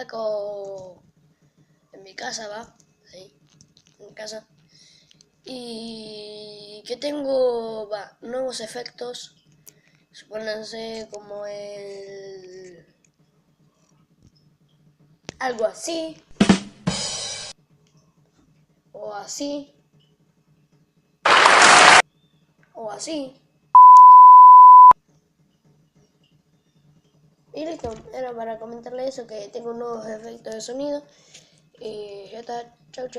acá en mi casa, ¿va? Ahí, en casa. Y que tengo, nuevos efectos. Supónganse como algo así. O así. O así. Y listo, era para comentarle eso, que tengo nuevos efectos de sonido. Y ya está, chau chau.